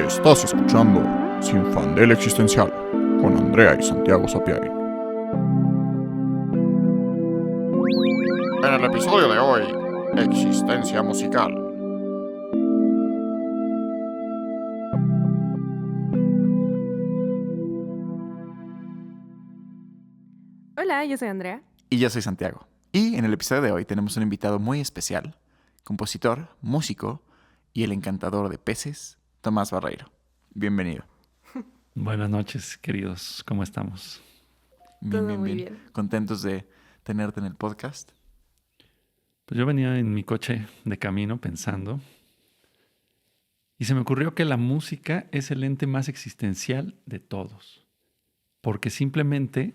Estás escuchando Sin Fandel Existencial con Andrea y Santiago Sapiari. En el episodio de hoy, Existencia Musical. Hola, yo soy Andrea. Y yo soy Santiago. Y en el episodio de hoy tenemos un invitado muy especial, compositor, músico y el encantador de peces, Tomás Barreiro. Bienvenido. Buenas noches, queridos. ¿Cómo estamos? Todo muy bien. Contentos de tenerte en el podcast. Pues yo venía en mi coche de camino pensando y se me ocurrió que la música es el ente más existencial de todos, porque simplemente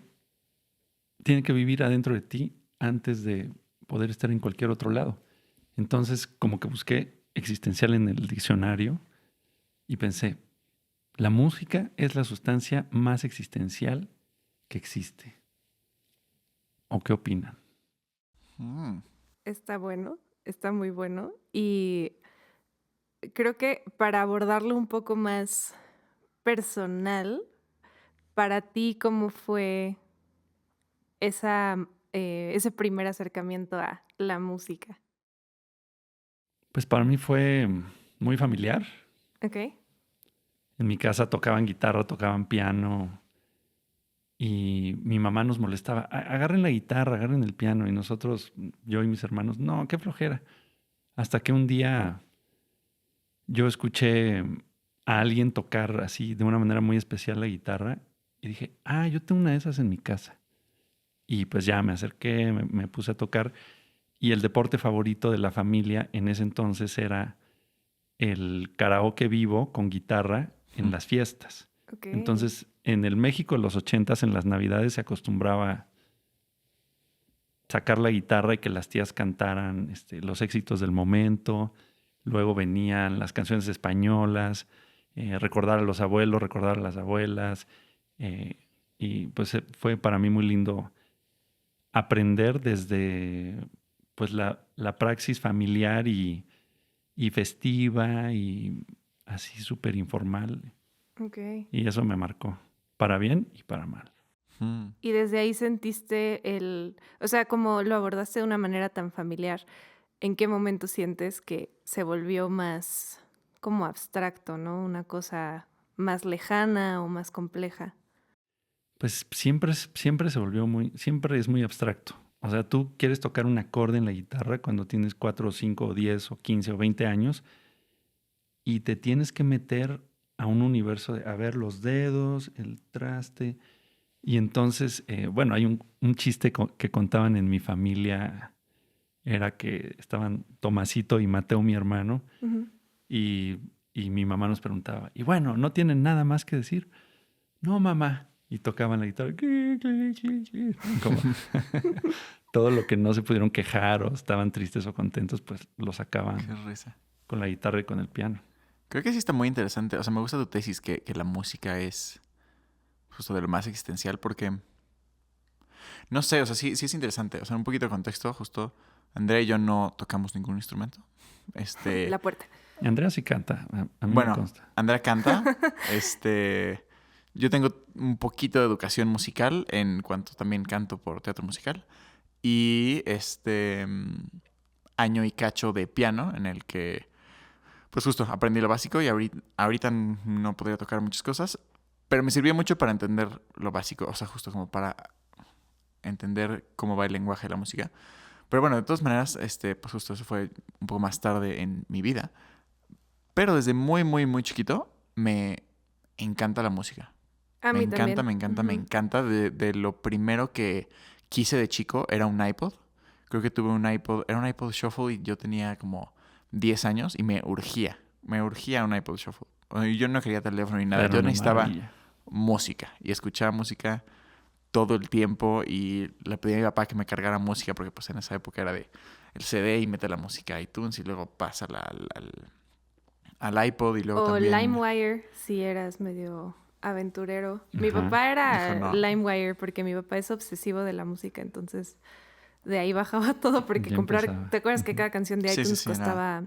tiene que vivir adentro de ti antes de poder estar en cualquier otro lado. Entonces, como que busqué existencial en el diccionario y pensé, la música es la sustancia más existencial que existe. ¿O qué opinan? Está bueno, está muy bueno. Y creo que para abordarlo un poco más personal, para ti, ¿cómo fue ese primer acercamiento a la música? Pues para mí fue muy familiar. ¿Ok? En mi casa tocaban guitarra, tocaban piano y mi mamá nos molestaba. Agarren la guitarra, agarren el piano. Y nosotros, yo y mis hermanos, no, qué flojera. Hasta que un día yo escuché a alguien tocar así de una manera muy especial la guitarra y dije, yo tengo una de esas en mi casa. Y pues ya me acerqué, me puse a tocar y el deporte favorito de la familia en ese entonces era el karaoke vivo con guitarra en las fiestas. Okay. Entonces, en el México de los 80s, en las Navidades, se acostumbraba sacar la guitarra y que las tías cantaran los éxitos del momento. Luego venían las canciones españolas, recordar a los abuelos, recordar a las abuelas. Y pues fue para mí muy lindo aprender desde pues la praxis familiar y festiva y así súper informal. Okay. Y eso me marcó, para bien y para mal. Y desde ahí sentiste o sea, como lo abordaste de una manera tan familiar, ¿en qué momento sientes que se volvió más como abstracto, ¿no? Una cosa más lejana o más compleja. Pues siempre se volvió siempre es muy abstracto. O sea, tú quieres tocar un acorde en la guitarra cuando tienes 4 o 5 o 10 o 15 o 20 años y te tienes que meter a un universo de, a ver, los dedos, el traste. Y entonces, bueno, hay un chiste que contaban en mi familia, era que estaban Tomasito y Mateo, mi hermano, Uh-huh. y mi mamá nos preguntaba, y bueno, ¿no tienen nada más que decir? No, mamá. Y tocaban la guitarra. Como todo lo que no se pudieron quejar o estaban tristes o contentos, pues lo sacaban con la guitarra y con el piano. Creo que sí está muy interesante. O sea, me gusta tu tesis que la música es justo de lo más existencial porque... No sé, o sea, sí es interesante. O sea, un poquito de contexto, justo Andrea y yo no tocamos ningún instrumento. La puerta. Andrea sí canta, a mí bueno, me consta. Andrea canta. Yo tengo un poquito de educación musical en cuanto también canto por teatro musical. Y año y cacho de piano en el que, pues justo, aprendí lo básico y ahorita no podría tocar muchas cosas, pero me sirvió mucho para entender lo básico, o sea, justo como para entender cómo va el lenguaje de la música. Pero bueno, de todas maneras, pues justo eso fue un poco más tarde en mi vida. Pero desde muy, muy, muy chiquito me encanta la música. A mí también. Me encanta. De lo primero que quise de chico era un iPod. Creo que tuve un iPod, era un iPod Shuffle y yo tenía como 10 años y me urgía un iPod Shuffle. Yo no quería teléfono ni nada, yo necesitaba música y escuchaba música todo el tiempo y le pedí a mi papá que me cargara música porque pues en esa época era de el CD y mete la música a iTunes y luego pásala al iPod y luego también... O LimeWire, si eras medio aventurero. Mi papá era LimeWire porque mi papá es obsesivo de la música, entonces de ahí bajaba todo porque comprar... ¿Te acuerdas que cada canción de iTunes costaba,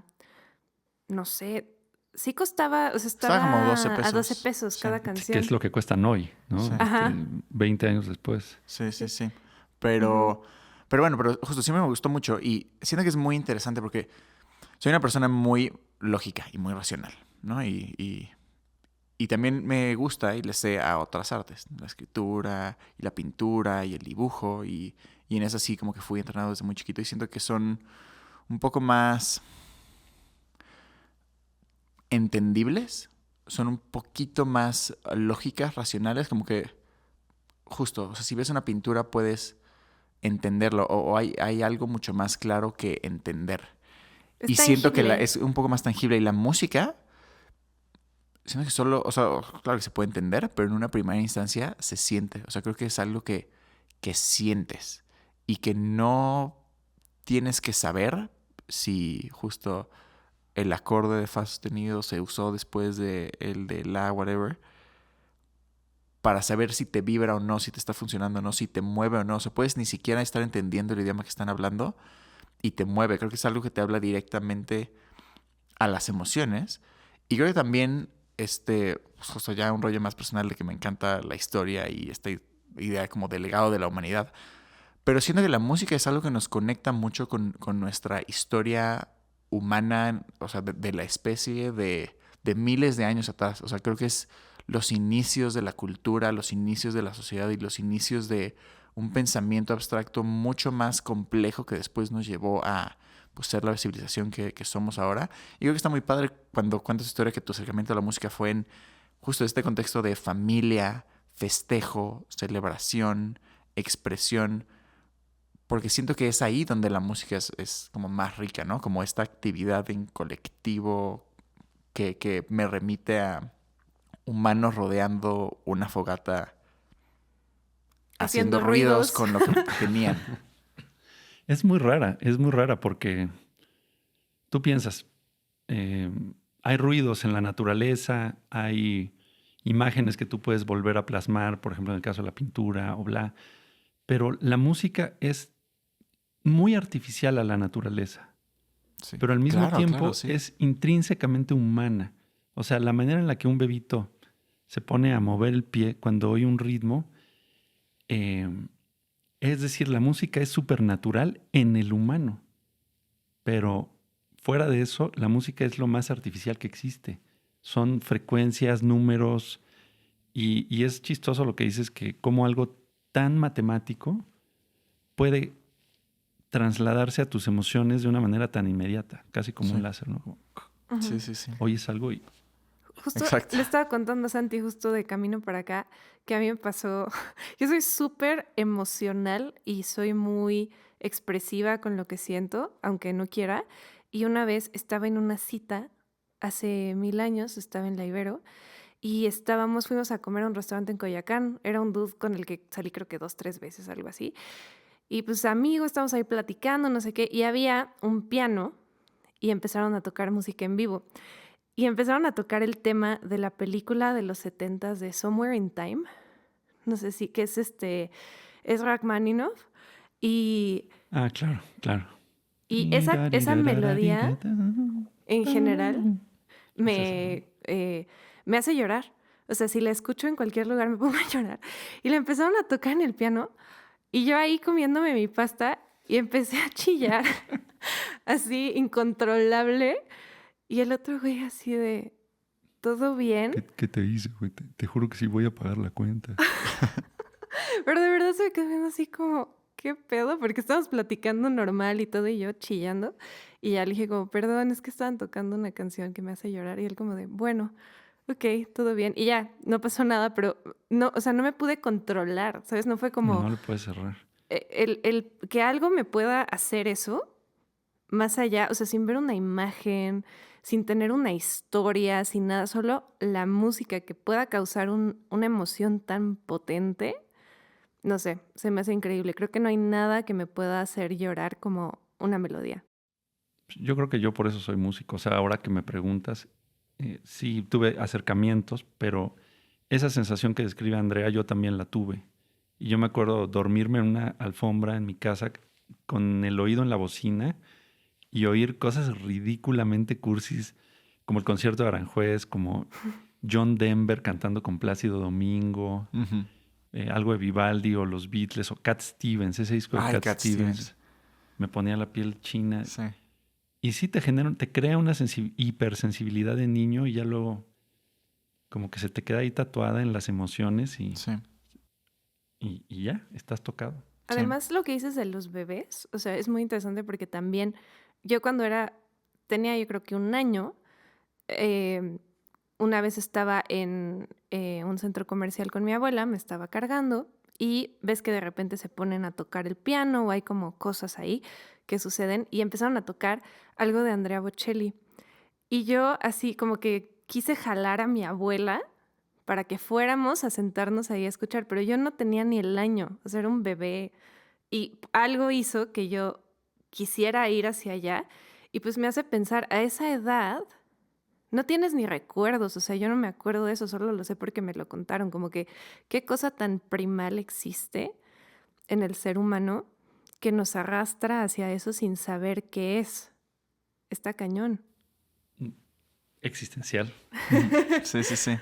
no sé, sí costaba, o sea, Estaba como estaba 12 a pesos. 12 pesos Sí. cada Que canción. es lo que cuestan hoy, ¿no? Sí. Ajá. 20 años después. Sí. Pero bueno, pero justo sí me gustó mucho y siento que es muy interesante porque soy una persona muy lógica y muy racional, ¿no? Y también me gusta y le sé a otras artes, la escritura y la pintura y el dibujo y en eso sí como que fui entrenado desde muy chiquito y siento que son un poco más entendibles, son un poquito más lógicas, racionales, como que justo, o sea, si ves una pintura puedes entenderlo o hay algo mucho más claro que entender. Es Y siento que tangible. es un poco más tangible. Y la música, siento que solo, o sea, claro que se puede entender, pero en una primera instancia se siente. O sea, creo que es algo que sientes y que no tienes que saber si justo el acorde de fa sostenido se usó después de el de la whatever para saber si te vibra o no, si te está funcionando o no, si te mueve o no. O sea, puedes ni siquiera estar entendiendo el idioma que están hablando y te mueve. Creo que es algo que te habla directamente a las emociones. Y creo que también, pues, justo ya un rollo más personal de que me encanta la historia y esta idea como del legado de la humanidad. Pero siento que la música es algo que nos conecta mucho con nuestra historia humana, o sea, de la especie de miles de años atrás. O sea, creo que es los inicios de la cultura, los inicios de la sociedad y los inicios de un pensamiento abstracto mucho más complejo que después nos llevó a pues, ser la civilización que somos ahora. Y creo que está muy padre cuando cuentas historia que tu acercamiento a la música fue en justo este contexto de familia, festejo, celebración, expresión, porque siento que es ahí donde la música es como más rica, ¿no? Como esta actividad en colectivo que me remite a humanos rodeando una fogata haciendo Haciendo ruidos ruidos. con lo que tenían. Es muy rara porque tú piensas, eh, hay ruidos en la naturaleza, hay imágenes que tú puedes volver a plasmar, por ejemplo, en el caso de la pintura o bla, pero la música es muy artificial a la naturaleza, Sí. pero al mismo Claro, tiempo claro, sí. es intrínsecamente humana. O sea, la manera en la que un bebito se pone a mover el pie cuando oye un ritmo, eh, es decir, la música es supernatural en el humano, pero fuera de eso, la música es lo más artificial que existe. Son frecuencias, números, y es chistoso lo que dices, que como algo tan matemático puede trasladarse a tus emociones de una manera tan inmediata, casi como Sí. un láser, ¿no? Como, Sí, sí, sí. oyes algo y Justo Exacto. le estaba contando a Santi justo de camino para acá que a mí me pasó, yo soy súper emocional y soy muy expresiva con lo que siento, aunque no quiera. Y una vez estaba en una cita, hace 1000 años, estaba en la Ibero, y fuimos a comer a un restaurante en Coyoacán. Era un dude con el que salí creo que 2, 3 veces, algo así. Y pues amigos, estábamos ahí platicando, no sé qué, y había un piano y empezaron a tocar música en vivo. Y empezaron a tocar el tema de la película de los 70s de Somewhere in Time. No sé si, que es Rachmaninoff. Y, claro. y esa melodía en general me hace llorar. O sea, si la escucho en cualquier lugar me pongo a llorar. Y la empezaron a tocar en el piano y yo ahí comiéndome mi pasta y empecé a chillar así incontrolable. Y el otro güey así de, ¿todo bien? ¿Qué te hice, güey? Te juro que sí voy a pagar la cuenta. Pero de verdad se me quedó viendo así como, ¿qué pedo? Porque estábamos platicando normal y todo y yo chillando. Y ya le dije como, perdón, es que estaban tocando una canción que me hace llorar. Y él como de, bueno, ok, todo bien. Y ya, no pasó nada, pero no, o sea, no me pude controlar, ¿sabes? No fue como No le puedes cerrar. el que algo me pueda hacer eso, más allá, o sea, sin ver una imagen, sin tener una historia, sin nada, solo la música que pueda causar una emoción tan potente, no sé, se me hace increíble. Creo que no hay nada que me pueda hacer llorar como una melodía. Yo creo que yo por eso soy músico. O sea, ahora que me preguntas, sí tuve acercamientos, pero esa sensación que describe Andrea yo también la tuve. Y yo me acuerdo dormirme en una alfombra en mi casa con el oído en la bocina y oír cosas ridículamente cursis como el concierto de Aranjuez, como John Denver cantando con Plácido Domingo, Ujú. algo de Vivaldi o los Beatles o Cat Stevens, ese disco de Ay, Cat Cat Stevens. Stevens. Me ponía la piel china. Sí. Y sí te crea una hipersensibilidad de niño y ya luego como que se te queda ahí tatuada en las emociones y Sí. ya, estás tocado. Además, lo que dices de los bebés, o sea, es muy interesante porque también yo cuando tenía yo creo que 1 año, una vez estaba en un centro comercial con mi abuela, me estaba cargando y ves que de repente se ponen a tocar el piano o hay como cosas ahí que suceden y empezaron a tocar algo de Andrea Bocelli. Y yo así como que quise jalar a mi abuela para que fuéramos a sentarnos ahí a escuchar, pero yo no tenía ni el año, o sea, era un bebé y algo hizo que yo quisiera ir hacia allá y pues me hace pensar, a esa edad no tienes ni recuerdos, o sea, yo no me acuerdo de eso, solo lo sé porque me lo contaron, como que qué cosa tan primal existe en el ser humano que nos arrastra hacia eso sin saber qué es. Está cañón. Existencial. Sí, sí, sí.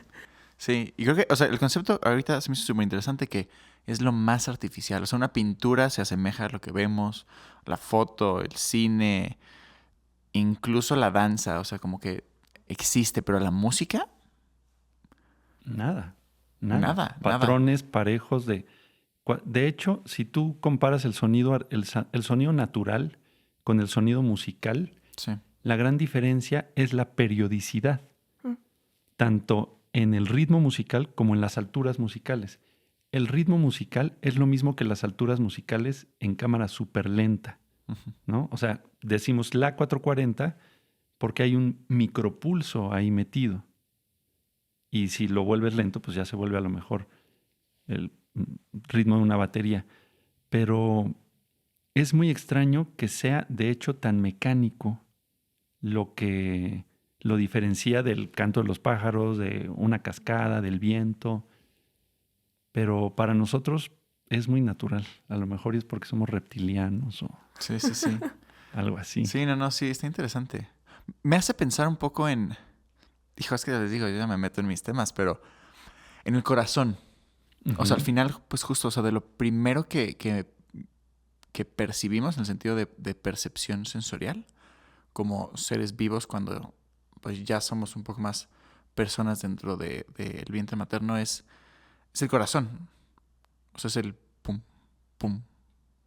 Sí, y creo que, o sea, el concepto ahorita se me hizo súper interesante que es lo más artificial. O sea, una pintura se asemeja a lo que vemos, la foto, el cine, incluso la danza. O sea, como que existe, pero la música, Nada. nada. Patrones parejos de... De hecho, si tú comparas el sonido natural con el sonido musical, Sí, la gran diferencia es la periodicidad, Mm. tanto en el ritmo musical como en las alturas musicales. El ritmo musical es lo mismo que las alturas musicales en cámara súper lenta, ujú, ¿no? O sea, decimos la 440 porque hay un micropulso ahí metido. Y si lo vuelves lento, pues ya se vuelve a lo mejor el ritmo de una batería. Pero es muy extraño que sea, de hecho, tan mecánico lo que lo diferencia del canto de los pájaros, de una cascada, del viento. Pero para nosotros es muy natural. A lo mejor es porque somos reptilianos o sí, sí, sí. algo así. Sí, no, sí, está interesante. Me hace pensar un poco en... Hijo, es que les digo, yo ya me meto en mis temas, pero en el corazón. O sea, al Ujú. final, pues justo, o sea, de lo primero que percibimos en el sentido de percepción sensorial, como seres vivos cuando pues ya somos un poco más personas dentro del vientre materno, es el corazón. O sea, es el pum, pum,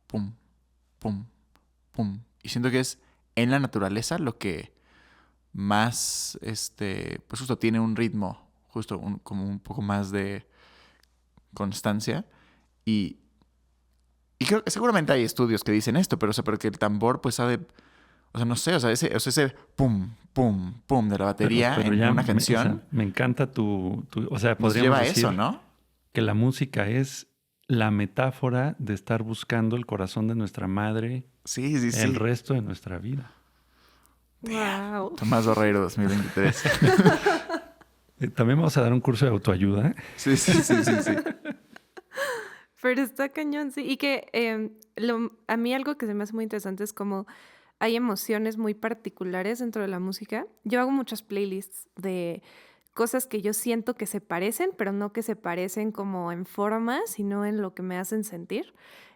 pum, pum, pum. Y siento que es en la naturaleza lo que más, pues justo tiene un ritmo, justo como un poco más de constancia. Y creo que seguramente hay estudios que dicen esto, pero, o sea, pero que el tambor pues sabe, o sea, no sé, o sea, ese pum, pum, pum de la batería Pero en ya una o canción sea, me encanta o sea, nos podríamos lleva a decir eso, ¿no? que la música es la metáfora de estar buscando el corazón de nuestra madre Sí, sí, sí. el resto de nuestra vida. Wow. Tomás Barreiro 2023. También vamos a dar un curso de autoayuda. Sí, sí, sí, sí, sí. Pero está cañón, sí. Y que a mí algo que se me hace muy interesante es como hay emociones muy particulares dentro de la música. Yo hago muchas playlists de cosas que yo siento que se parecen, pero no que se parecen como en forma, sino en lo que me hacen sentir.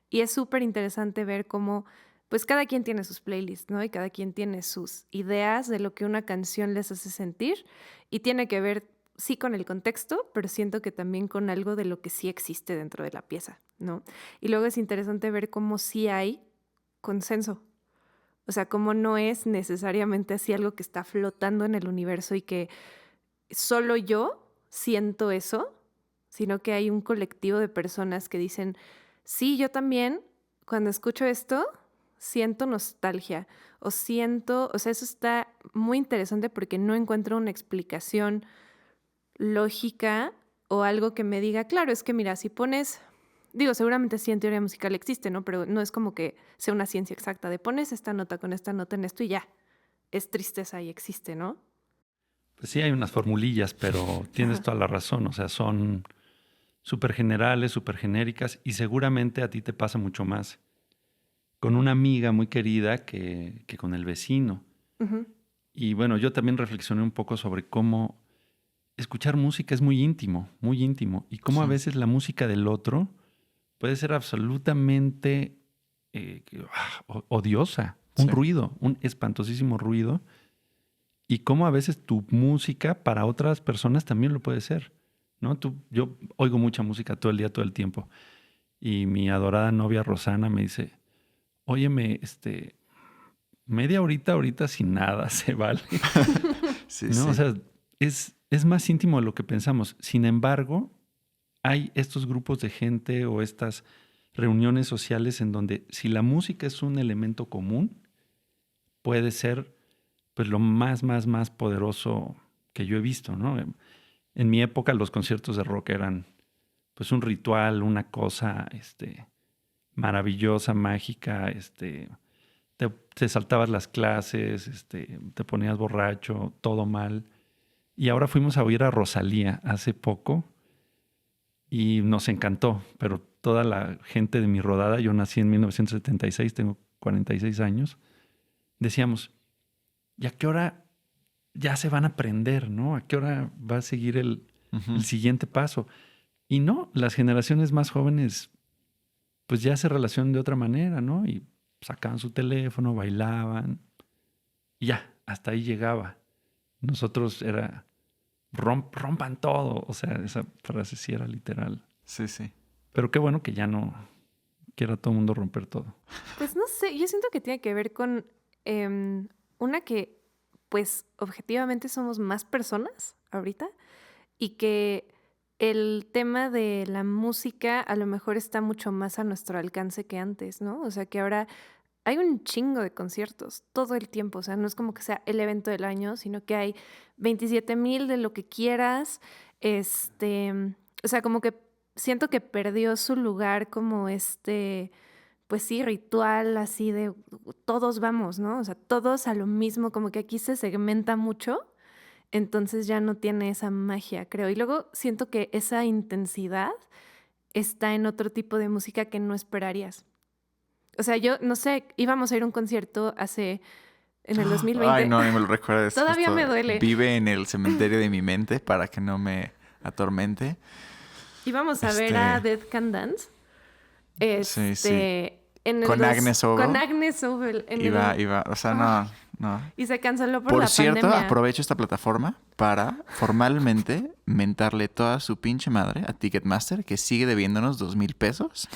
Y es súper interesante ver cómo, pues cada quien tiene sus playlists, ¿no? Y cada quien tiene sus ideas de lo que una canción les hace sentir. Y tiene que ver, sí, con el contexto, pero siento que también con algo de lo que sí existe dentro de la pieza, ¿no? Y luego es interesante ver cómo sí hay consenso. O sea, cómo no es necesariamente así algo que está flotando en el universo y que solo yo siento eso, sino que hay un colectivo de personas que dicen, sí, yo también, cuando escucho esto, siento nostalgia o siento, o sea, eso está muy interesante porque no encuentro una explicación lógica o algo que me diga, claro, es que mira, si pones, digo, seguramente sí en teoría musical existe, ¿no? Pero no es como que sea una ciencia exacta de pones esta nota con esta nota en esto y ya, es tristeza y existe, ¿no? Pues sí, hay unas formulillas, pero tienes Ajá. toda la razón. O sea, son súper generales, súper genéricas y seguramente a ti te pasa mucho más con una amiga muy querida que con el vecino. Ujú. Y bueno, yo también reflexioné un poco sobre cómo escuchar música es muy íntimo, y cómo a Sí. veces la música del otro puede ser absolutamente odiosa, un Sí. ruido, un espantosísimo ruido, y cómo a veces tu música para otras personas también lo puede ser, ¿no? Yo oigo mucha música todo el día, todo el tiempo, y mi adorada novia Rosana me dice, óyeme, media horita ahorita sin nada se vale. Sí, ¿No? sí. O sea, es más íntimo de lo que pensamos. Sin embargo, hay estos grupos de gente o estas reuniones sociales en donde si la música es un elemento común, puede ser pues lo más poderoso que yo he visto, ¿no? En mi época los conciertos de rock eran pues un ritual, una cosa maravillosa, mágica, te saltabas las clases, te ponías borracho, todo mal. Y ahora fuimos a oír a Rosalía hace poco y nos encantó, pero toda la gente de mi rodada, yo nací en 1976, tengo 46 años, decíamos, ¿y a qué hora ya se van a aprender, no? ¿A qué hora va a seguir el Ujú. siguiente paso? Y no, las generaciones más jóvenes pues ya se relacionan de otra manera, ¿no? Y sacaban su teléfono, bailaban y ya, hasta ahí llegaba. Nosotros era rompan todo, o sea, esa frase sí era literal. Sí, sí. Pero qué bueno que ya no quiera todo el mundo romper todo. Pues no sé, yo siento que tiene que ver con una que, pues, objetivamente somos más personas ahorita y que el tema de la música a lo mejor está mucho más a nuestro alcance que antes, ¿no? O sea, que ahora hay un chingo de conciertos todo el tiempo, o sea, no es como que sea el evento del año, sino que hay 27,000 de lo que quieras, o sea, como que siento que perdió su lugar como pues sí, ritual así de todos vamos, ¿no? O sea, todos a lo mismo, como que aquí se segmenta mucho, entonces ya no tiene esa magia, creo. Y luego siento que esa intensidad está en otro tipo de música que no esperarías. O sea, yo no sé, íbamos a ir a un concierto en el 2020. Ay, no, ni me lo recuerdes. Todavía Justo me duele. vive en el cementerio de mi mente para que no me atormente. Íbamos a ver a Dead Can Dance. Sí, sí. En Con Agnes Obel. Con Agnes Obel. Iba, o sea, no. Y se canceló por Por la cierto, pandemia. aprovecho esta plataforma para formalmente mentarle toda su pinche madre a Ticketmaster, que sigue debiéndonos 2,000 pesos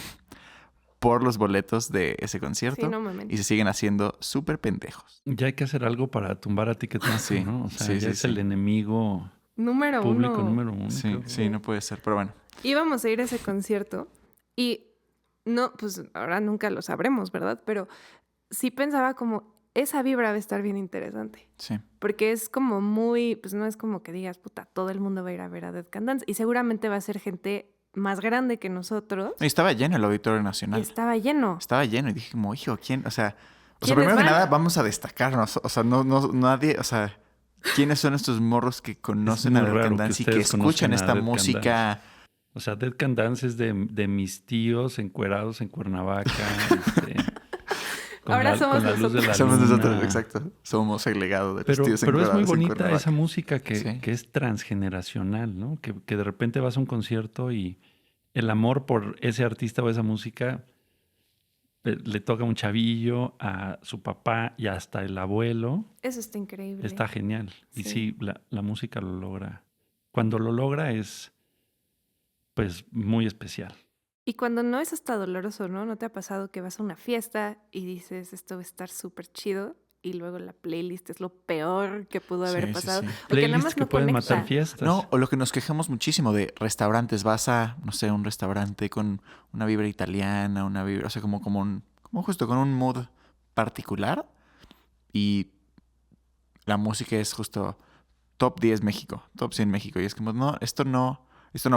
por los boletos de ese concierto. Sí, no mames. Y se siguen haciendo súper pendejos. Ya hay que hacer algo para tumbar a Ticketmaster, Sí, ¿no? O sea, sí, ya sí, es sí. el enemigo Número público uno. número uno. Sí, creo. sí, no puede ser, pero bueno. Íbamos a ir a ese concierto y no, pues ahora nunca lo sabremos, ¿verdad? Pero sí pensaba como, esa vibra va a estar bien interesante. Sí. Porque es como muy, pues no es como que digas, puta, todo el mundo va a ir a ver a Dead Can Dance. Y seguramente va a ser gente más grande que nosotros. Y estaba lleno el Auditorio Nacional. Y estaba lleno. Estaba lleno y dije como, hijo, ¿quién? O sea, ¿Quiénes primero que van? nada vamos a destacarnos. O sea, no, nadie, o sea, ¿quiénes son estos morros que conocen a muy Dead raro Can que Dance y que ustedes escuchan conozcan a esta Dead Can música? O sea, Dead Can Dance es de mis tíos encuerados en Cuernavaca. Ahora somos con la luz de la Somos luna. nosotros, exacto. Somos el legado de los Pero, tíos pero es muy encuerados en bonita Cuernavaca. esa música que, Sí. que es transgeneracional, ¿no? Que de repente vas a un concierto y el amor por ese artista o esa música le toca a un chavillo, a su papá y hasta el abuelo. Eso está increíble. Está genial. Y Sí. sí, la música lo logra. Cuando lo logra es, pues, muy especial. Y cuando no es hasta doloroso, ¿no? ¿No te ha pasado que vas a una fiesta y dices, esto va a estar súper chido? Y luego la playlist es lo peor que pudo haber Sí, sí, pasado. sí. O que nada Playlists más que no pueden conecta. matar fiestas. No, o lo que nos quejamos muchísimo de restaurantes. Vas a, no sé, un restaurante con una vibra italiana, una vibra, o sea, como justo con un mood particular. Y la música es justo top 10 México, top 100 México. Y es como, no, esto no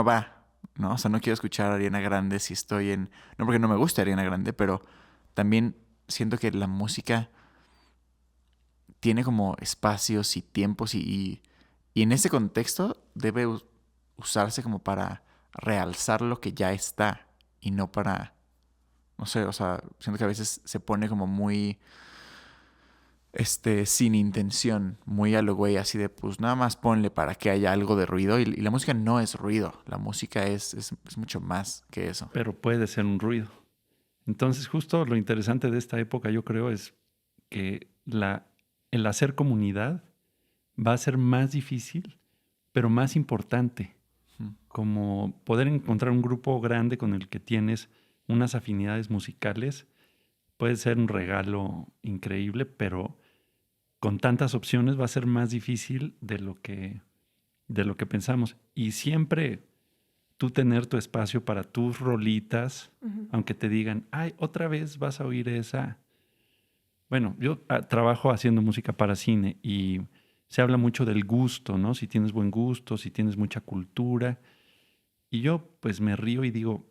va, ¿no? O sea, no quiero escuchar a Ariana Grande si estoy en... No porque no me guste Ariana Grande, pero también siento que la música tiene como espacios y tiempos y en ese contexto debe usarse como para realzar lo que ya está y no para, no sé, o sea, siento que a veces se pone como muy sin intención, muy a lo güey, así de pues nada más ponle para que haya algo de ruido. Y la música no es ruido, la música es mucho más que eso. Pero puede ser un ruido. Entonces, justo lo interesante de esta época, yo creo, es que el hacer comunidad va a ser más difícil, pero más importante. Como poder encontrar un grupo grande con el que tienes unas afinidades musicales puede ser un regalo increíble, pero con tantas opciones va a ser más difícil de lo que pensamos. Y siempre tú tener tu espacio para tus rolitas, aunque te digan, ay, otra vez vas a oír esa. Bueno, yo trabajo haciendo música para cine y se habla mucho del gusto, ¿no? Si tienes buen gusto, si tienes mucha cultura. Y yo pues me río y digo,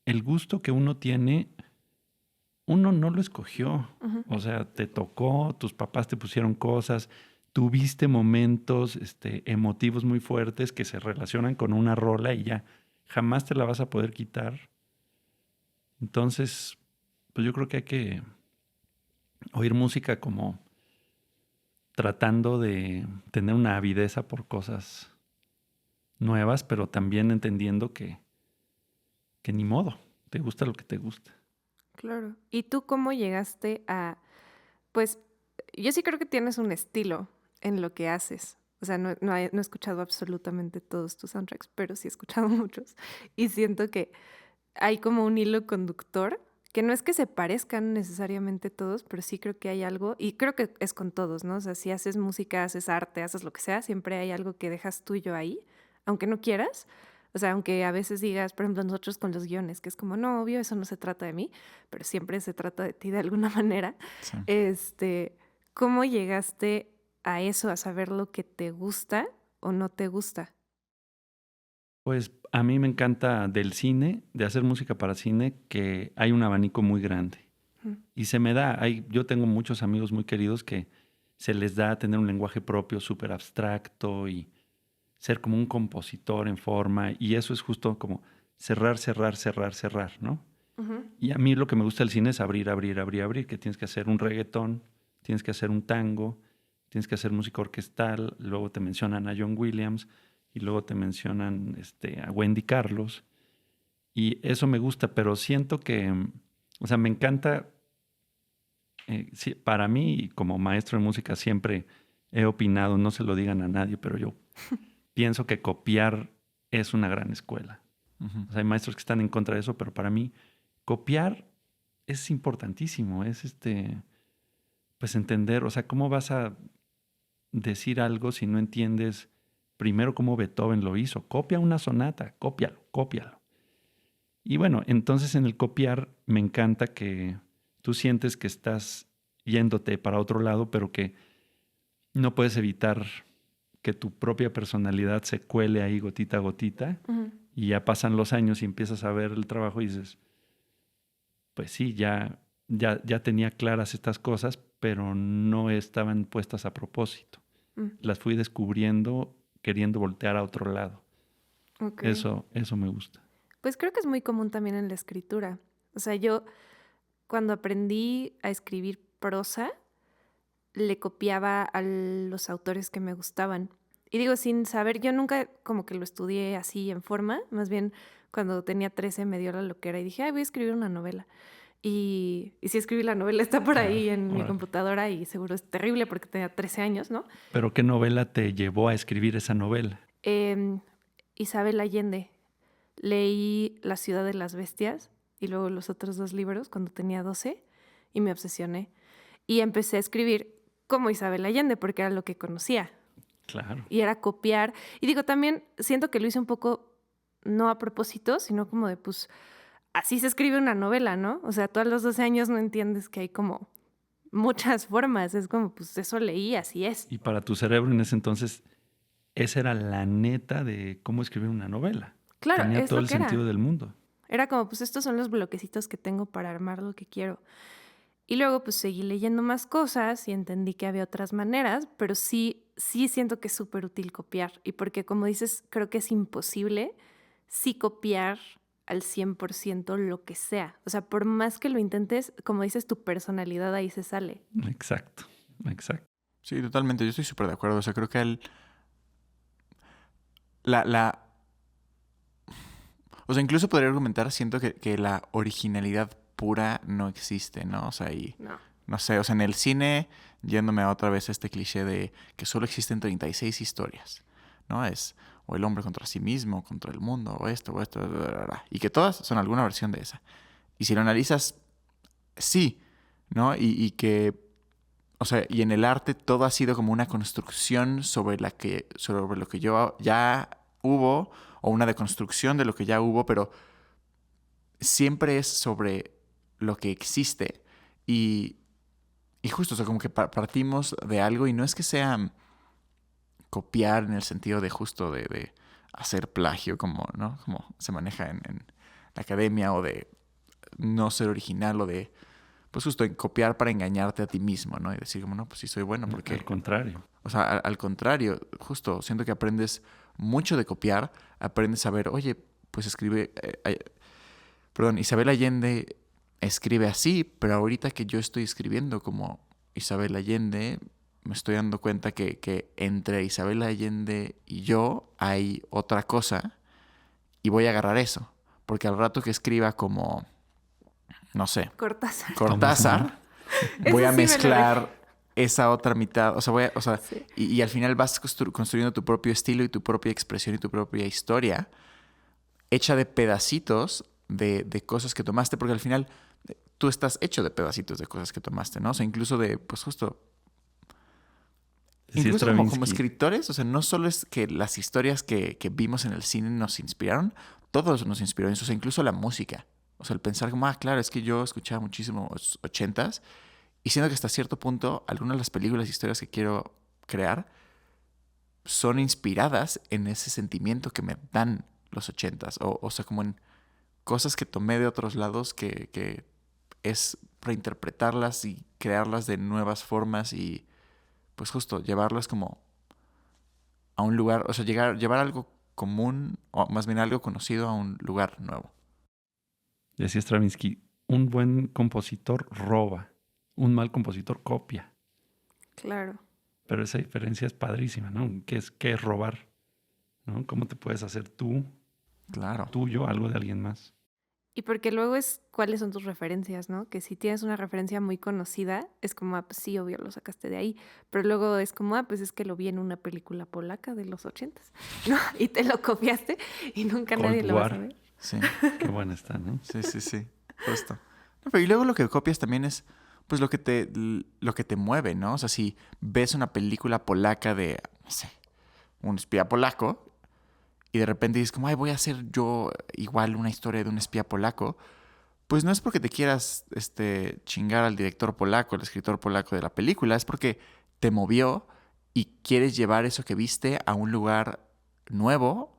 el gusto que uno tiene, uno no lo escogió. O sea, te tocó, tus papás te pusieron cosas, tuviste momentos emotivos muy fuertes que se relacionan con una rola y ya jamás te la vas a poder quitar. Entonces, pues yo creo que hay que oír música como tratando de tener una avideza por cosas nuevas, pero también entendiendo que ni modo, te gusta lo que te gusta. Claro. ¿Y tú cómo llegaste a, pues, yo sí creo que tienes un estilo en lo que haces? O sea, no he escuchado absolutamente todos tus soundtracks, pero sí he escuchado muchos. Y siento que hay como un hilo conductor, que no es que se parezcan necesariamente todos, pero sí creo que hay algo, y creo que es con todos, ¿no? O sea, si haces música, haces arte, haces lo que sea, siempre hay algo que dejas tuyo ahí, aunque no quieras. O sea, aunque a veces digas, por ejemplo, nosotros con los guiones, que es como, no, obvio, eso no se trata de mí, pero siempre se trata de ti de alguna manera. Sí. ¿Cómo llegaste a eso, a saber lo que te gusta o no te gusta? Pues a mí me encanta del cine, de hacer música para cine, que hay un abanico muy grande. Y se me da, yo tengo muchos amigos muy queridos que se les da tener un lenguaje propio súper abstracto y ser como un compositor en forma. Y eso es justo como cerrar, ¿no? Y a mí lo que me gusta del cine es abrir, que tienes que hacer un reggaetón, tienes que hacer un tango, tienes que hacer música orquestal, luego te mencionan a John Williams y luego te mencionan a Wendy Carlos. Y eso me gusta, pero siento que, o sea, me encanta, sí, para mí como maestro de música siempre he opinado, no se lo digan a nadie, pero yo pienso que copiar es una gran escuela. O sea, hay maestros que están en contra de eso, pero para mí copiar es importantísimo, es pues entender, o sea, ¿cómo vas a decir algo si no entiendes primero cómo Beethoven lo hizo? Copia una sonata, cópialo. Y bueno, entonces en el copiar me encanta que tú sientes que estás yéndote para otro lado, pero que no puedes evitar que tu propia personalidad se cuele ahí gotita a gotita. Y ya pasan los años y empiezas a ver el trabajo y dices, pues sí, ya tenía claras estas cosas, pero no estaban puestas a propósito. Las fui descubriendo queriendo voltear a otro lado. Okay. Eso me gusta. Pues creo que es muy común también en la escritura. O sea, yo cuando aprendí a escribir prosa, le copiaba a los autores que me gustaban. Y digo, sin saber, yo nunca como que lo estudié así en forma, más bien cuando tenía 13 me dio la loquera y dije, ay, voy a escribir una novela. Y sí escribí la novela, está por ahí en mi computadora y seguro es terrible porque tenía 13 años, ¿no? ¿Pero qué novela te llevó a escribir esa novela? Isabel Allende. Leí La ciudad de las bestias y luego los otros 2 libros cuando tenía 12 y me obsesioné. Y empecé a escribir como Isabel Allende porque era lo que conocía. Claro. Y era copiar. Y digo, también siento que lo hice un poco no a propósito, sino como de, pues, así se escribe una novela, ¿no? O sea, tú a los 12 años no entiendes que hay como muchas formas. Es como, pues, eso leí, así es. Y para tu cerebro en ese entonces, esa era la neta de cómo escribir una novela. Claro, tenía es todo lo el que era. sentido del mundo. Era como, pues, estos son los bloquecitos que tengo para armar lo que quiero. Y luego, pues, seguí leyendo más cosas y entendí que había otras maneras, pero sí siento que es súper útil copiar. Y porque, como dices, creo que es imposible sí copiar al 100% lo que sea. O sea, por más que lo intentes, como dices, tu personalidad ahí se sale. Exacto. Exacto. Sí, totalmente. Yo estoy súper de acuerdo. O sea, creo que la... O sea, incluso podría argumentar, siento que la originalidad pura no existe, ¿no? O sea, y... No. No sé, o sea, en el cine, yéndome otra vez a este cliché de que solo existen 36 historias, ¿no? Es o el hombre contra sí mismo, contra el mundo, o esto, bla, bla, bla, bla, y que todas son alguna versión de esa. Y si lo analizas, sí, ¿no? Y que, o sea, y en el arte todo ha sido como una construcción sobre lo que ya hubo, o una deconstrucción de lo que ya hubo, pero siempre es sobre lo que existe. Y justo, o sea, como que partimos de algo y no es que sea copiar en el sentido de justo de hacer plagio, como, ¿no? Como se maneja en la academia, o de no ser original, o de, pues justo, en copiar para engañarte a ti mismo, ¿no? Y decir como, no, pues sí soy bueno, porque... Al contrario. O sea, al contrario, justo, siento que aprendes mucho de copiar, aprendes a ver, oye, pues escribe... perdón, Isabel Allende escribe así, pero ahorita que yo estoy escribiendo como Isabel Allende, me estoy dando cuenta que entre Isabel Allende y yo hay otra cosa, y voy a agarrar eso. Porque al rato que escriba como, no sé, Cortázar. Cortázar, Eso voy a sí me lo mezclar esa otra mitad. O sea, Sí. y al final vas construyendo tu propio estilo y tu propia expresión y tu propia historia, hecha de pedacitos de cosas que tomaste, porque al final tú estás hecho de pedacitos de cosas que tomaste, ¿no? O sea, incluso de, pues justo, Decía incluso como Stravinsky. escritores, o sea, no solo es que las historias que vimos en el cine nos inspiraron, todos nos inspiraron, o sea, incluso la música. O sea, el pensar como, claro, es que yo escuchaba muchísimo los 80s, y siento que hasta cierto punto algunas de las películas e historias que quiero crear son inspiradas en ese sentimiento que me dan los 80s, o sea, como en cosas que tomé de otros lados que es reinterpretarlas y crearlas de nuevas formas, y pues justo llevarlas como a un lugar, o sea, llevar algo común, o más bien algo conocido, a un lugar nuevo. Decía Stravinsky, un buen compositor roba, un mal compositor copia. Claro. Pero esa diferencia es padrísima, ¿no? ¿Qué es robar? ¿No? ¿Cómo te puedes hacer Claro. tuyo, algo de alguien más? Y porque luego es cuáles son tus referencias, ¿no? Que si tienes una referencia muy conocida, es como, pues sí, obvio, lo sacaste de ahí. Pero luego es como, pues es que lo vi en una película polaca de los 80s, ¿no? Y te lo copiaste y nunca Cold nadie lo va a War. saber. Sí, Qué buena está, ¿no? sí, justo. No, pero y luego lo que copias también es, pues, lo que te mueve, ¿no? O sea, si ves una película polaca de, no sé, un espía polaco, y de repente dices como, voy a hacer yo igual una historia de un espía polaco, pues no es porque te quieras chingar al director polaco, al escritor polaco de la película, es porque te movió y quieres llevar eso que viste a un lugar nuevo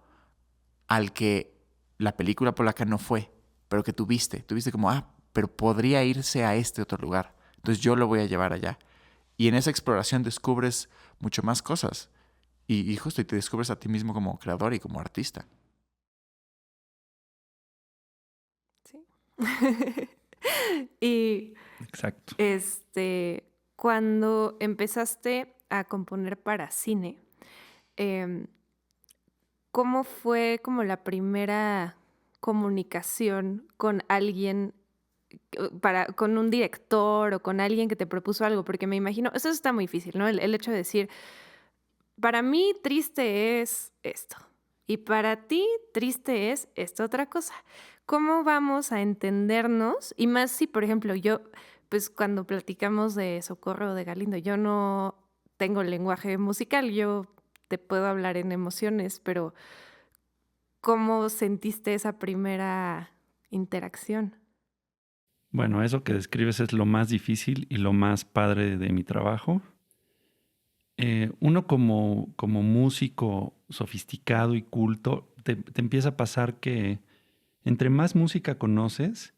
al que la película polaca no fue, pero que tú viste. Tú viste como, pero podría irse a este otro lugar. Entonces yo lo voy a llevar allá. Y en esa exploración descubres mucho más cosas. Y justo, y te descubres a ti mismo como creador y como artista. Sí. Y Exacto. cuando empezaste a componer para cine, em, ¿cómo fue como la primera comunicación con alguien, con un director o con alguien que te propuso algo? Porque me imagino, eso está muy difícil, ¿no? El hecho de decir, para mí triste es esto y para ti triste es esta otra cosa. ¿Cómo vamos a entendernos? Y más si, por ejemplo, yo, pues cuando platicamos de Socorro o de Galindo, yo no tengo lenguaje musical, yo te puedo hablar en emociones, pero ¿cómo sentiste esa primera interacción? Bueno, eso que describes es lo más difícil y lo más padre de mi trabajo. Uno como músico sofisticado y culto, te empieza a pasar que entre más música conoces,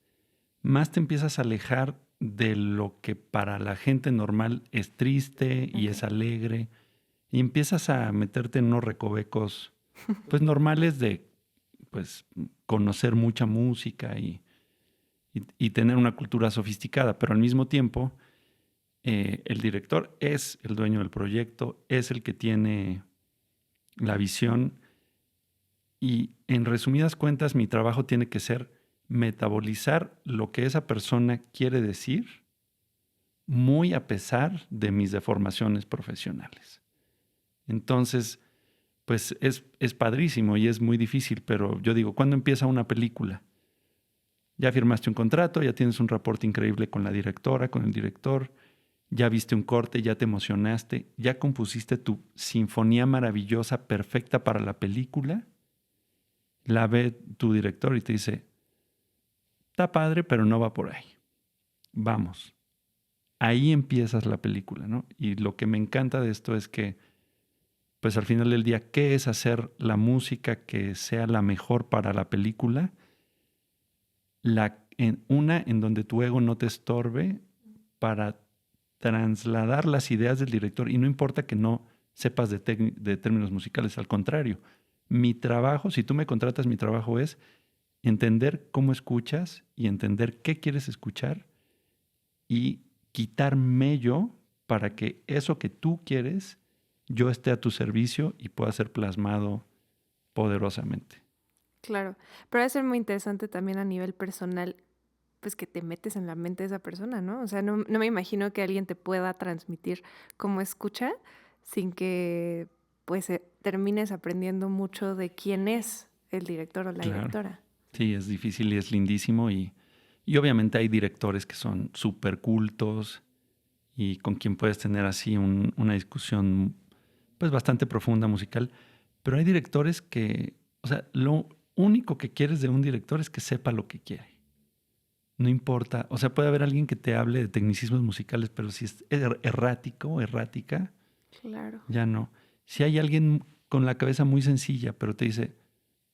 más te empiezas a alejar de lo que para la gente normal es triste y es alegre, y empiezas a meterte en unos recovecos pues normales de pues conocer mucha música y tener una cultura sofisticada, pero al mismo tiempo el director es el dueño del proyecto, es el que tiene la visión y en resumidas cuentas mi trabajo tiene que ser metabolizar lo que esa persona quiere decir muy a pesar de mis deformaciones profesionales. Entonces, pues es padrísimo y es muy difícil, pero yo digo, ¿cuándo empieza una película? Ya firmaste un contrato, ya tienes un reporte increíble con la directora, con el director, ya viste un corte, ya te emocionaste, ya compusiste tu sinfonía maravillosa, perfecta para la película, la ve tu director y te dice, está padre, pero no va por ahí. Vamos. Ahí empiezas la película, ¿no? Y lo que me encanta de esto es que, pues al final del día, ¿qué es hacer la música que sea la mejor para la película? En donde tu ego no te estorbe para trasladar las ideas del director. Y no importa que no sepas de términos musicales, al contrario. Mi trabajo, si tú me contratas, mi trabajo es entender cómo escuchas y entender qué quieres escuchar y quitarme yo para que eso que tú quieres, yo esté a tu servicio y pueda ser plasmado poderosamente. Claro, pero debe ser muy interesante también a nivel personal, pues que te metes en la mente de esa persona, ¿no? O sea, no me imagino que alguien te pueda transmitir cómo escucha sin que pues termines aprendiendo mucho de quién es el director o la Claro. directora. Sí, es difícil y es lindísimo y obviamente hay directores que son súper cultos y con quien puedes tener así una discusión pues bastante profunda musical, pero hay directores que, o sea, lo único que quieres de un director es que sepa lo que quiere. No importa, o sea, puede haber alguien que te hable de tecnicismos musicales, pero si es errático, errática, Claro. ya no. Si hay alguien con la cabeza muy sencilla, pero te dice,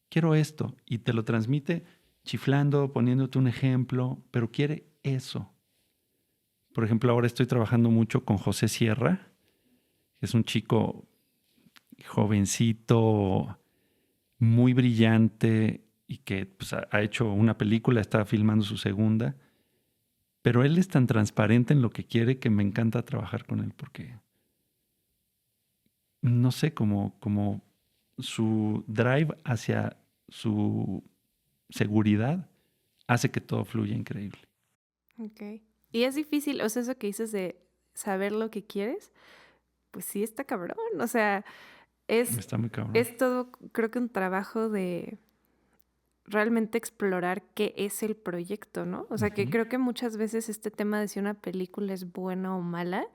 quiero esto, y te lo transmite chiflando, poniéndote un ejemplo, pero quiere eso. Por ejemplo, ahora estoy trabajando mucho con José Sierra, que es un chico jovencito, muy brillante y que pues, ha hecho una película, está filmando su segunda, pero él es tan transparente en lo que quiere que me encanta trabajar con él porque, no sé, como su drive hacia su seguridad hace que todo fluya increíble. Ok. Y es difícil, o sea, eso que dices de saber lo que quieres, pues sí está cabrón. O sea, Está muy cabrón. es todo, creo que un trabajo de realmente explorar qué es el proyecto, ¿no? O sea, que creo que muchas veces este tema de si una película es buena o mala,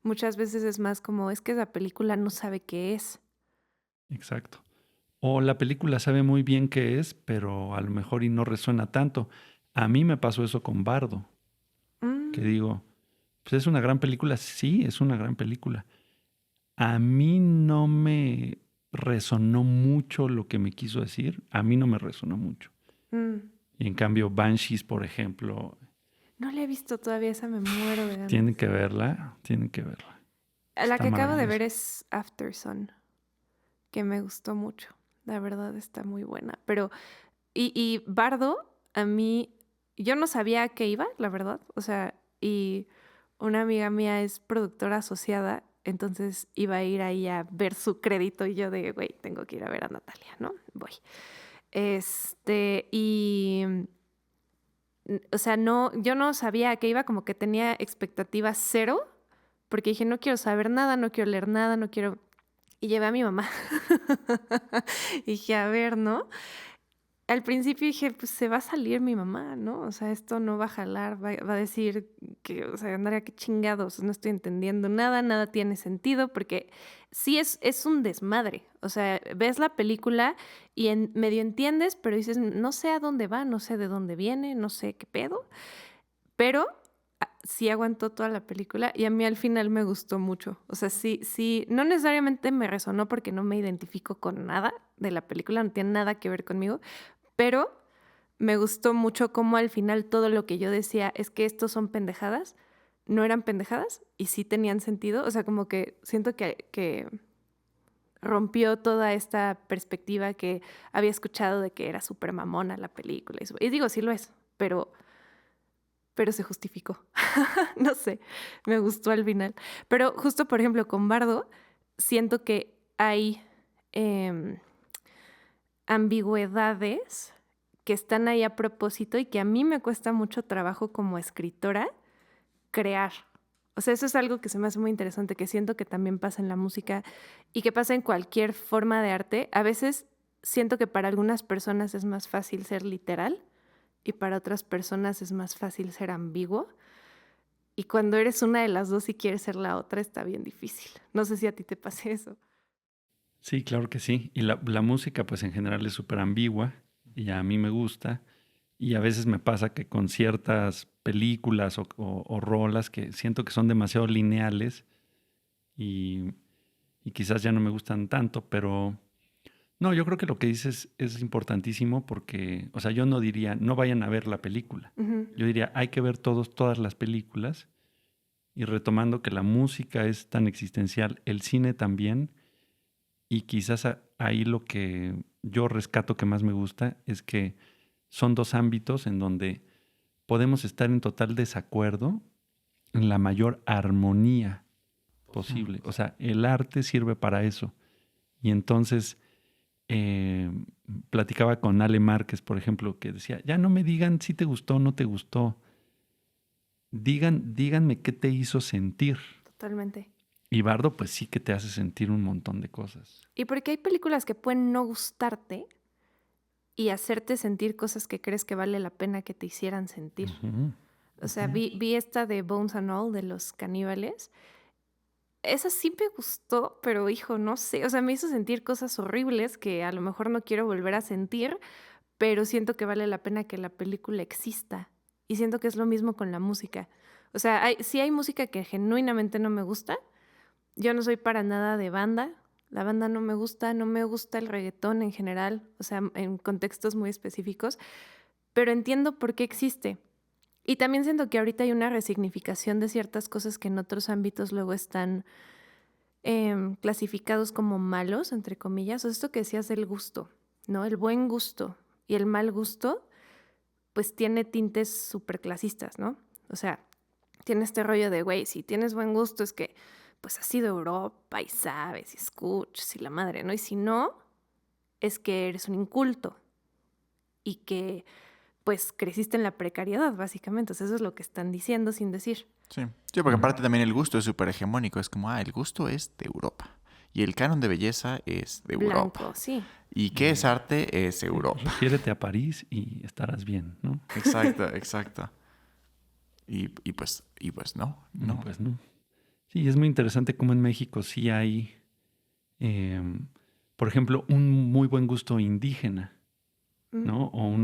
muchas veces es más como, es que la película no sabe qué es. Exacto. O la película sabe muy bien qué es, pero a lo mejor y no resuena tanto. A mí me pasó eso con Bardo, que Mm, digo, pues es una gran película, sí, es una gran película. A mí no me resonó mucho lo que me quiso decir, a mí no me resonó mucho. mm. Y en cambio Banshees, por ejemplo, No la he visto todavía, esa me muero de ganas. tienen que verla, tienen que verla. La Está que acabo de ver maravillosa. es Aftersun, que me gustó mucho. La verdad está muy buena. Pero, y Bardo, a mí, yo no sabía a qué iba, la verdad. O sea, y una amiga mía es productora asociada, entonces iba a ir ahí a ver su crédito y yo de, güey, tengo que ir a ver a Natalia, ¿no? Voy. O sea, no, yo no sabía a qué iba, como que tenía expectativa cero, porque dije, no quiero saber nada, no quiero leer nada, no quiero... Y llevé a mi mamá. Y dije, a ver, ¿no? Al principio dije, pues se va a salir mi mamá, ¿no? O sea, esto no va a jalar, va a decir que, o sea, Andrea, qué chingados, no estoy entendiendo nada, nada tiene sentido, porque sí es un desmadre. O sea, ves la película y medio entiendes, pero dices, no sé a dónde va, no sé de dónde viene, no sé qué pedo, pero sí aguantó toda la película y a mí al final me gustó mucho. O sea, sí, no necesariamente me resonó porque no me identifico con nada de la película, no tiene nada que ver conmigo, pero me gustó mucho cómo al final todo lo que yo decía es que estos son pendejadas, no eran pendejadas y sí tenían sentido. O sea, como que siento que rompió toda esta perspectiva que había escuchado de que era súper mamona la película. Y digo, sí lo es, pero pero se justificó. No sé, me gustó al final. Pero justo, por ejemplo, con Bardo, siento que hay em, ambigüedades que están ahí a propósito y que a mí me cuesta mucho trabajo como escritora crear. O sea, eso es algo que se me hace muy interesante, que siento que también pasa en la música y que pasa en cualquier forma de arte. A veces siento que para algunas personas es más fácil ser literal y para otras personas es más fácil ser ambiguo. Y cuando eres una de las dos y quieres ser la otra, está bien difícil. No sé si a ti te pase eso. Sí, claro que sí. Y la música, pues en general es súper ambigua y a mí me gusta. Y a veces me pasa que con ciertas películas o rolas que siento que son demasiado lineales y, y quizás ya no me gustan tanto, pero no, yo creo que lo que dices es importantísimo porque, o sea, yo no diría, no vayan a ver la película. Ujú. Yo diría, hay que ver todas las películas y retomando que la música es tan existencial, el cine también, y quizás ahí lo que yo rescato que más me gusta es que son dos ámbitos en donde podemos estar en total desacuerdo en la mayor armonía posible. O sea, el arte sirve para eso. Y entonces eh, platicaba con Ale Márquez, por ejemplo, que decía, ya no me digan si te gustó o no te gustó. Díganme qué te hizo sentir. Totalmente. Y Bardo, pues sí que te hace sentir un montón de cosas. Y porque hay películas que pueden no gustarte y hacerte sentir cosas que crees que vale la pena que te hicieran sentir. Ujú. O sea, vi esta de Bones and All, de los caníbales. Esa sí me gustó, pero hijo, no sé. O sea, me hizo sentir cosas horribles que a lo mejor no quiero volver a sentir, pero siento que vale la pena que la película exista. Y siento que es lo mismo con la música. O sea, sí hay música que genuinamente no me gusta. Yo no soy para nada de banda. La banda no me gusta el reggaetón en general, o sea, en contextos muy específicos, pero entiendo por qué existe. Y también siento que ahorita hay una resignificación de ciertas cosas que en otros ámbitos luego están clasificados como malos, entre comillas. O esto que decías del gusto, ¿no? El buen gusto y el mal gusto, pues tiene tintes súper clasistas, ¿no? O sea, tiene este rollo de, güey, si tienes buen gusto es que pues has ido a Europa y sabes y escuchas y la madre, ¿no? Y si no, es que eres un inculto y que pues creciste en la precariedad, básicamente. O sea, eso es lo que están diciendo sin decir. Sí. Sí, porque aparte también el gusto es súper hegemónico. Es como, el gusto es de Europa. Y el canon de belleza es de Europa. Blanco, sí. ¿Y qué es arte? Es Europa. Refiérete a París y estarás bien, ¿no? Exacto, exacto. Y pues no, Y no. pues no. Sí, es muy interesante cómo en México sí hay, por ejemplo, un muy buen gusto indígena, ¿no? O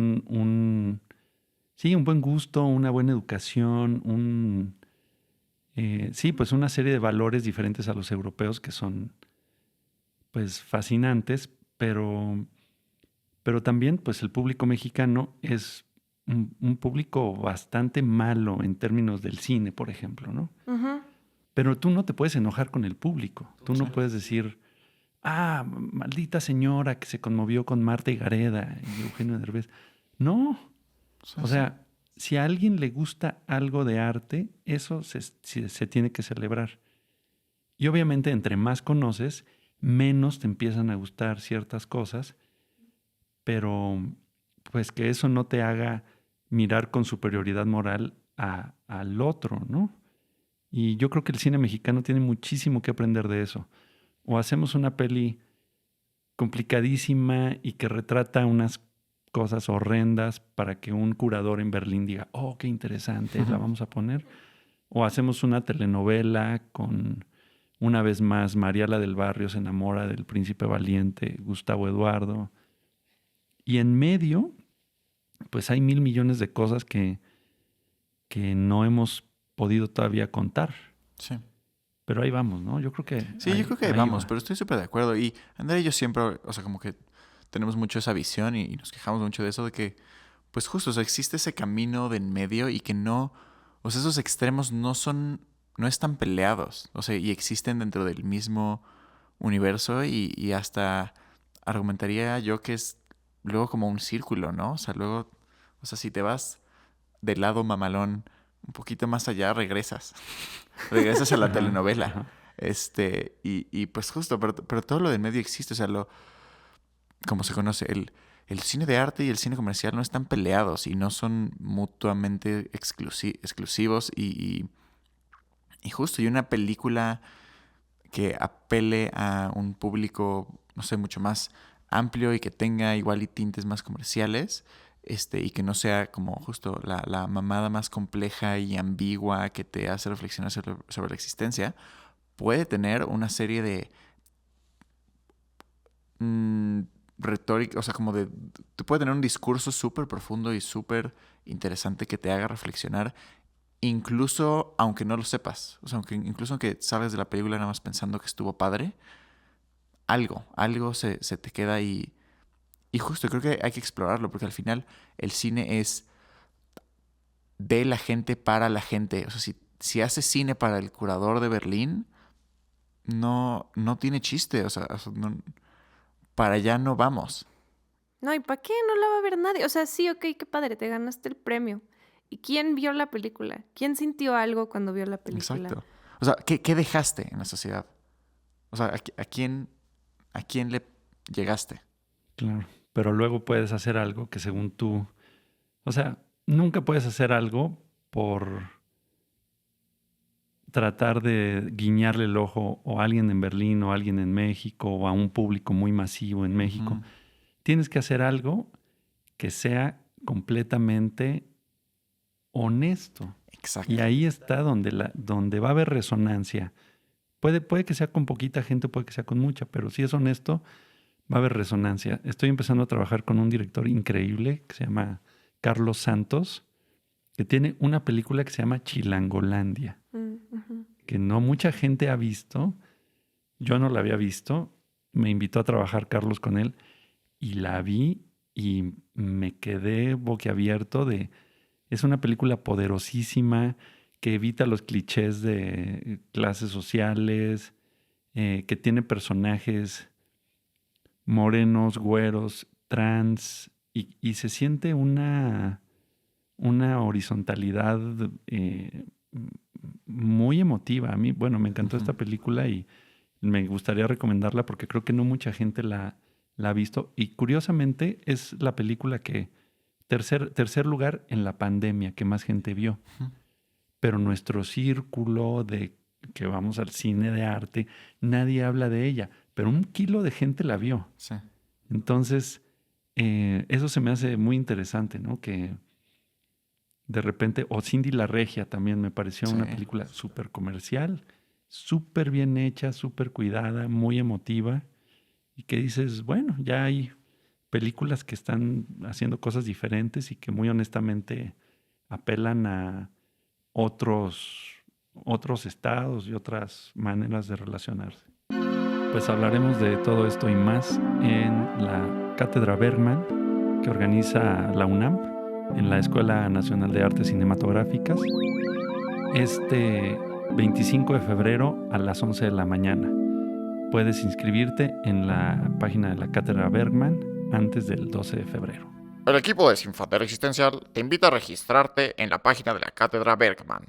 sí, un buen gusto, una buena educación, sí, pues una serie de valores diferentes a los europeos que son, pues, fascinantes, pero también, pues, el público mexicano es un público bastante malo en términos del cine, por ejemplo, ¿no? Ujú. Pero tú no te puedes enojar con el público. Tú no Sí. puedes decir, maldita señora que se conmovió con Marta y Gareda y Eugenio Derbez. No. Sí, O sea, si a alguien le gusta algo de arte, eso se tiene que celebrar. Y obviamente, entre más conoces, menos te empiezan a gustar ciertas cosas, pero pues que eso no te haga mirar con superioridad moral al otro, ¿no? Y yo creo que el cine mexicano tiene muchísimo que aprender de eso. O hacemos una peli complicadísima y que retrata unas cosas horrendas para que un curador en Berlín diga, oh, qué interesante, la vamos a poner. O hacemos una telenovela con, una vez más, Mariala del Barrio se enamora del príncipe valiente, Gustavo Eduardo. Y en medio, pues hay 1,000,000,000 de cosas que no hemos podido todavía contar. Sí. Pero ahí vamos, ¿no? Yo creo que Sí, yo creo que ahí vamos, va. pero estoy súper de acuerdo. Y Andrea y yo siempre, o sea, como que tenemos mucho esa visión y nos quejamos mucho de eso, de que, pues justo, o sea, existe ese camino de en medio y que no, o sea, esos extremos no están peleados, o sea, y existen dentro del mismo universo y hasta argumentaría yo que es luego como un círculo, ¿no? O sea, luego, o sea, si te vas del lado mamalón un poquito más allá, regresas. Regresas a la Ajá, telenovela. ajá. Y pues justo, pero todo lo del medio existe. O sea, como se conoce, el cine de arte y el cine comercial no están peleados y no son mutuamente exclusivos. Y justo, y una película que apele a un público, no sé, mucho más amplio y que tenga igual y tintes más comerciales, y que no sea como justo la mamada más compleja y ambigua que te hace reflexionar sobre la existencia, puede tener una serie de retórica, o sea, como te puede tener un discurso súper profundo y súper interesante que te haga reflexionar, incluso aunque no lo sepas. O sea, incluso aunque sabes de la película nada más pensando que estuvo padre, algo se te queda ahí. Y justo creo que hay que explorarlo, porque al final el cine es de la gente para la gente. O sea, si haces cine para el curador de Berlín, no tiene chiste. O sea, para allá no vamos. No, ¿y para qué? No la va a ver nadie. O sea, sí, ok, qué padre, te ganaste el premio. ¿Y quién vio la película? ¿Quién sintió algo cuando vio la película? Exacto. O sea, ¿qué dejaste en la sociedad? O sea, ¿a quién le llegaste? Claro. Pero luego puedes hacer algo que según tú... O sea, nunca puedes hacer algo por tratar de guiñarle el ojo o a alguien en Berlín o a alguien en México o a un público muy masivo en México. Ujú. Tienes que hacer algo que sea completamente honesto. Exacto. Y ahí está donde va a haber resonancia. Puede que sea con poquita gente, puede que sea con mucha, pero si es honesto, va a haber resonancia. Estoy empezando a trabajar con un director increíble que se llama Carlos Santos, que tiene una película que se llama Chilangolandia, Ujú. que no mucha gente ha visto. Yo no la había visto. Me invitó a trabajar Carlos con él y la vi y me quedé boquiabierto de... Es una película poderosísima que evita los clichés de clases sociales, que tiene personajes morenos, güeros, trans, y se siente una horizontalidad muy emotiva. A mí, bueno, me encantó esta Ujú. película y me gustaría recomendarla porque creo que no mucha gente la ha visto. Y curiosamente es la película que tercer lugar en la pandemia que más gente vio. Ujú. Pero nuestro círculo de que vamos al cine de arte, nadie habla de ella, pero 1 kilo de gente la vio. Sí. Entonces, eso se me hace muy interesante, ¿no? Que de repente, o Cindy la Regia también me pareció una Sí. película súper comercial, súper bien hecha, súper cuidada, muy emotiva, y que dices, bueno, ya hay películas que están haciendo cosas diferentes y que muy honestamente apelan a otros estados y otras maneras de relacionarse. Pues hablaremos de todo esto y más en la Cátedra Bergman que organiza la UNAM en la Escuela Nacional de Artes Cinematográficas este 25 de febrero a las 11 de la mañana. Puedes inscribirte en la página de la Cátedra Bergman antes del 12 de febrero. El equipo de Sin Frontera Existencial te invita a registrarte en la página de la Cátedra Bergman.